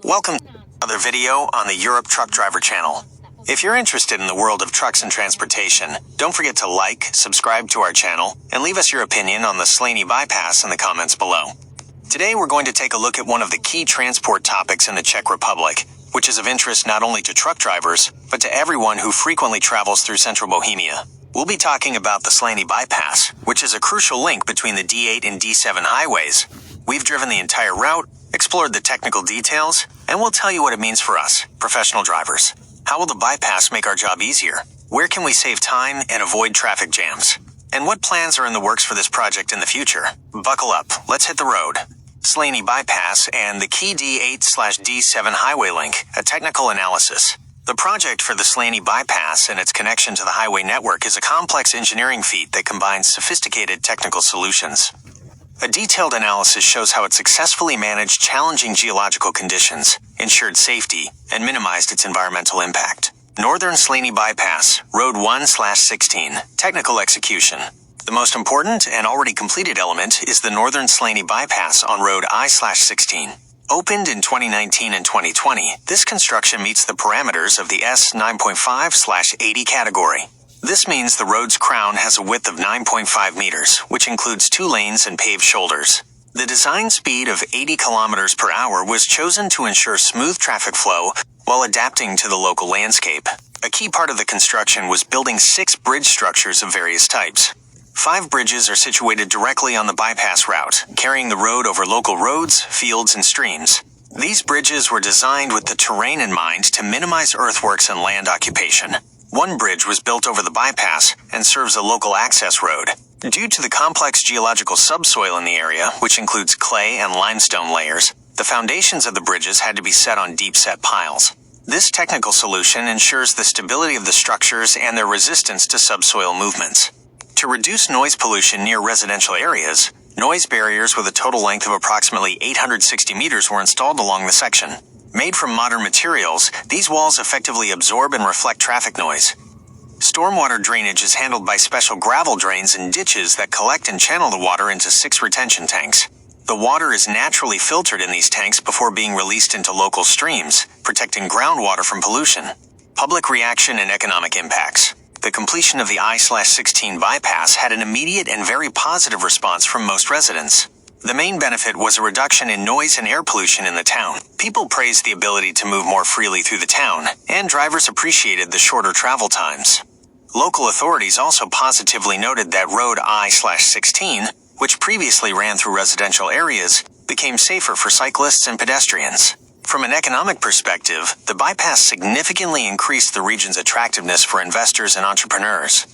Welcome to another video on the Europe Truck Driver channel. If you're interested in the world of trucks and transportation, don't forget to like, subscribe to our channel, and leave us your opinion on the Slaný bypass in the comments below. Today we're going to take a look at one of the key transport topics in the Czech Republic, which is of interest not only to truck drivers, but to everyone who frequently travels through Central Bohemia. We'll be talking about the Slaný bypass, which is a crucial link between the D8 and D7 highways. We've driven the entire route, explored the technical details, and we'll tell you what it means for us, professional drivers. How will the bypass make our job easier? Where can we save time and avoid traffic jams? And what plans are in the works for this project in the future? Buckle up, let's hit the road. Slaný bypass and the key D8/D7 highway link, a technical analysis. The project for the Slaný bypass and its connection to the highway network is a complex engineering feat that combines sophisticated technical solutions. A detailed analysis shows how it successfully managed challenging geological conditions, ensured safety, and minimized its environmental impact. Northern Slaný bypass, Road 1/16, technical execution. The most important and already completed element is the Northern Slaný bypass on Road I/16. Opened in 2019 and 2020, this construction meets the parameters of the S9.5/80 category. This means the road's crown has a width of 9.5 meters, which includes 2 lanes and paved shoulders. The design speed of 80 kilometers per hour was chosen to ensure smooth traffic flow while adapting to the local landscape. A key part of the construction was building 6 bridge structures of various types. 5 bridges are situated directly on the bypass route, carrying the road over local roads, fields, and streams. These bridges were designed with the terrain in mind to minimize earthworks and land occupation. One bridge was built over the bypass and serves a local access road. Due to the complex geological subsoil in the area, which includes clay and limestone layers, the foundations of the bridges had to be set on deep-set piles. This technical solution ensures the stability of the structures and their resistance to subsoil movements. To reduce noise pollution near residential areas, noise barriers with a total length of approximately 860 meters were installed along the section. Made from modern materials, these walls effectively absorb and reflect traffic noise. Stormwater drainage is handled by special gravel drains and ditches that collect and channel the water into 6 retention tanks. The water is naturally filtered in these tanks before being released into local streams, protecting groundwater from pollution. Public reaction and economic impacts. The completion of the I/16 bypass had an immediate and very positive response from most residents. The main benefit was a reduction in noise and air pollution in the town. People praised the ability to move more freely through the town, and drivers appreciated the shorter travel times. Local authorities also positively noted that Road I/16, which previously ran through residential areas, became safer for cyclists and pedestrians. From an economic perspective, the bypass significantly increased the region's attractiveness for investors and entrepreneurs.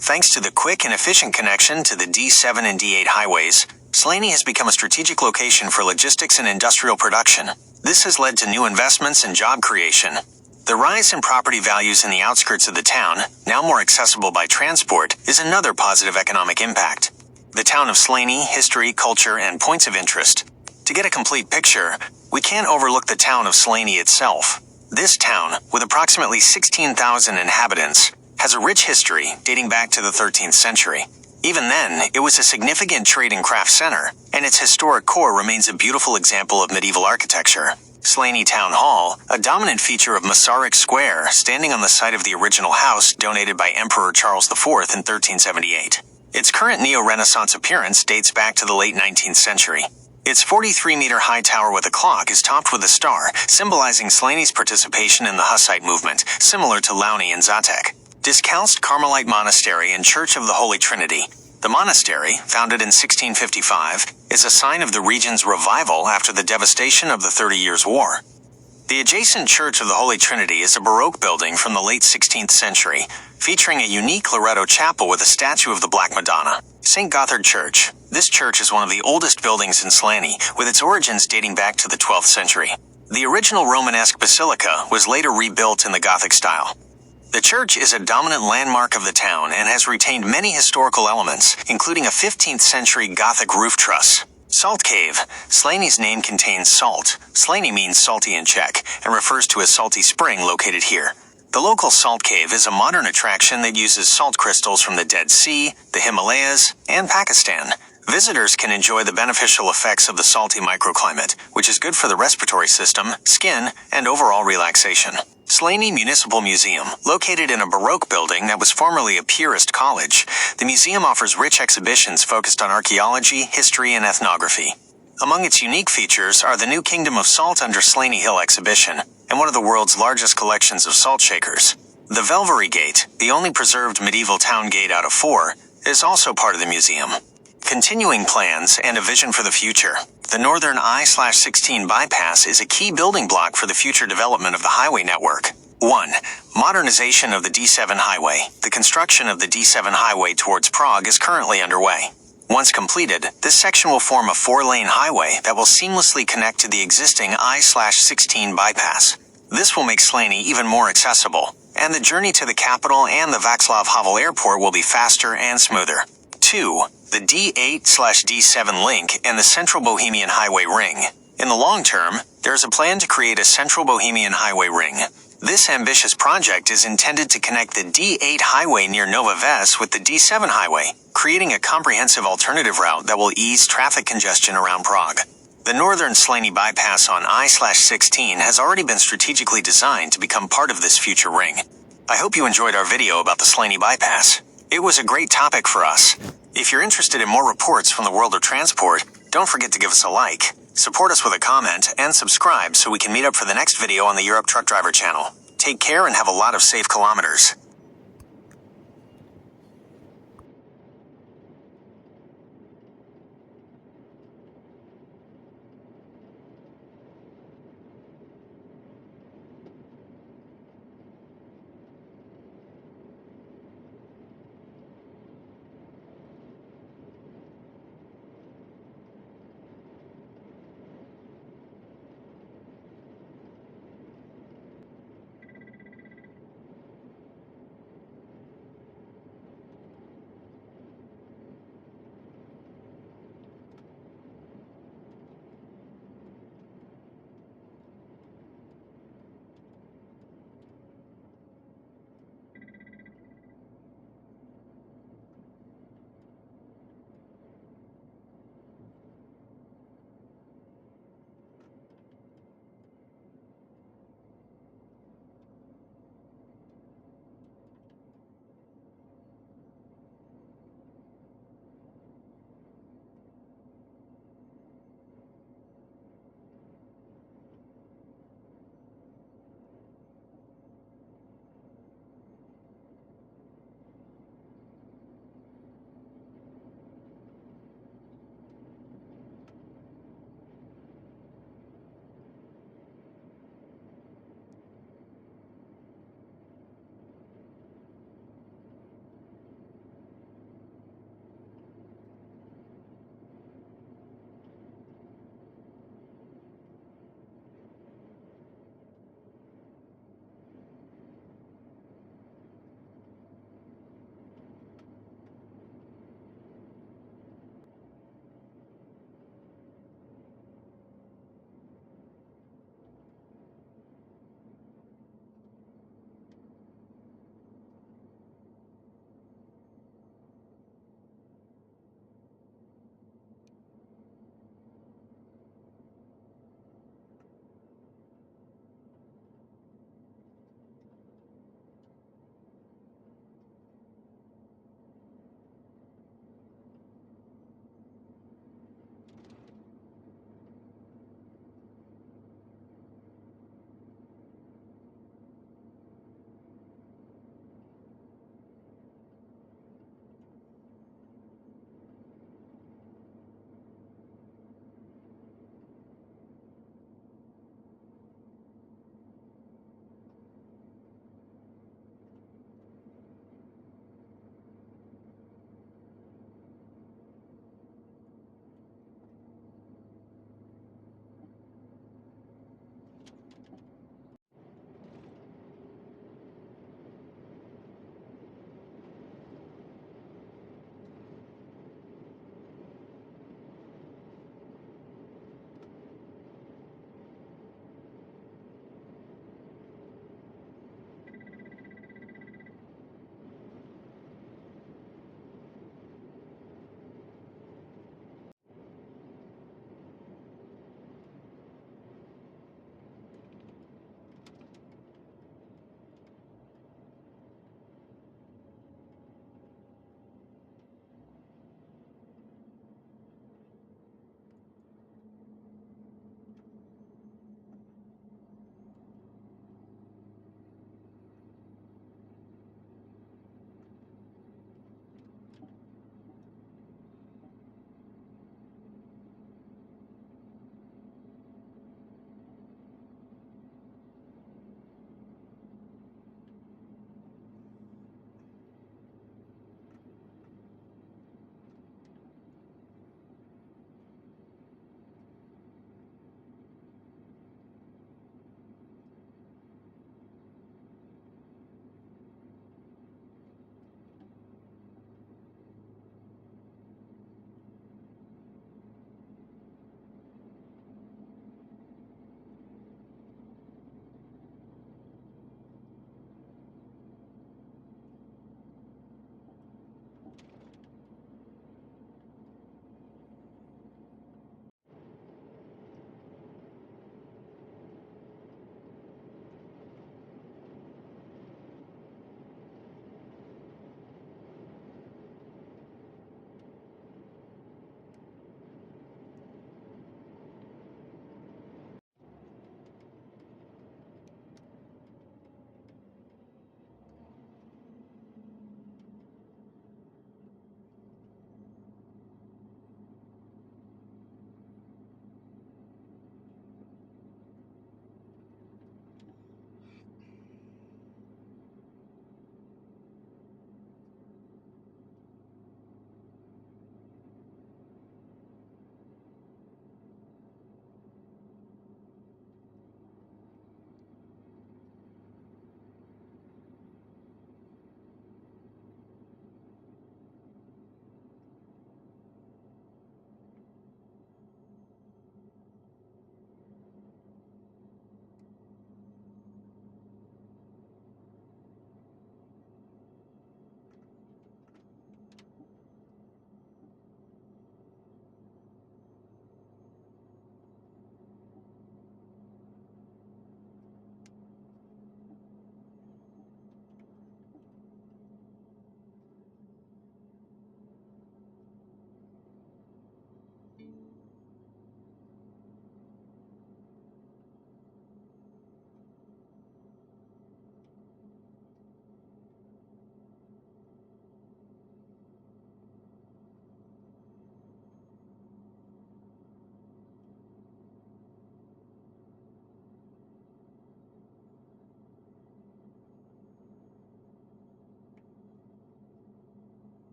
Thanks to the quick and efficient connection to the D7 and D8 highways, Slaný has become a strategic location for logistics and industrial production. This has led to new investments and job creation. The rise in property values in the outskirts of the town, now more accessible by transport, is another positive economic impact. The town of Slaný, history, culture, and points of interest. To get a complete picture, we can't overlook the town of Slaný itself. This town, with approximately 16,000 inhabitants, has a rich history dating back to the 13th century. Even then, it was a significant trade and craft center, and its historic core remains a beautiful example of medieval architecture. Slaný Town Hall, a dominant feature of Masaryk Square, standing on the site of the original house donated by Emperor Charles IV in 1378. Its current neo-Renaissance appearance dates back to the late 19th century. Its 43-meter-high tower with a clock is topped with a star, symbolizing Slaní's participation in the Hussite movement, similar to Louny and Zátek. Discalced Carmelite Monastery and Church of the Holy Trinity. The monastery, founded in 1655, is a sign of the region's revival after the devastation of the 30 Years' War. The adjacent Church of the Holy Trinity is a Baroque building from the late 16th century, featuring a unique Loreto chapel with a statue of the Black Madonna. St. Gothard Church. This church is one of the oldest buildings in Slaný, with its origins dating back to the 12th century. The original Romanesque basilica was later rebuilt in the Gothic style. The church is a dominant landmark of the town and has retained many historical elements, including a 15th century Gothic roof truss. Salt Cave. Slaní's name contains salt. Slaný means salty in Czech and refers to a salty spring located here. The local Salt Cave is a modern attraction that uses salt crystals from the Dead Sea, the Himalayas, and Pakistan. Visitors can enjoy the beneficial effects of the salty microclimate, which is good for the respiratory system, skin, and overall relaxation. Slaný Municipal Museum, located in a Baroque building that was formerly a Purist college, the museum offers rich exhibitions focused on archaeology, history, and ethnography. Among its unique features are the new Kingdom of Salt under Slaný Hill exhibition, and one of the world's largest collections of salt shakers. The Velvery Gate, the only preserved medieval town gate out of 4, is also part of the museum. Continuing plans and a vision for the future. The Northern I/16 bypass is a key building block for the future development of the highway network. 1. Modernization of the D7 highway. The construction of the D7 highway towards Prague is currently underway. Once completed, this section will form a 4-lane highway that will seamlessly connect to the existing I/16 bypass. This will make Slaný even more accessible, and the journey to the capital and the Václav Havel Airport will be faster and smoother. 2. The D8/D7 link and the Central Bohemian Highway Ring. In the long term, there is a plan to create a Central Bohemian Highway Ring. This ambitious project is intended to connect the D8 highway near Nova Ves with the D7 highway, creating a comprehensive alternative route that will ease traffic congestion around Prague. The northern Slaný bypass on I/16 has already been strategically designed to become part of this future ring. I hope you enjoyed our video about the Slaný bypass. It was a great topic for us. If you're interested in more reports from the world of transport, don't forget to give us a like, support us with a comment, and subscribe so we can meet up for the next video on the Europe Truck Driver channel. Take care and have a lot of safe kilometers.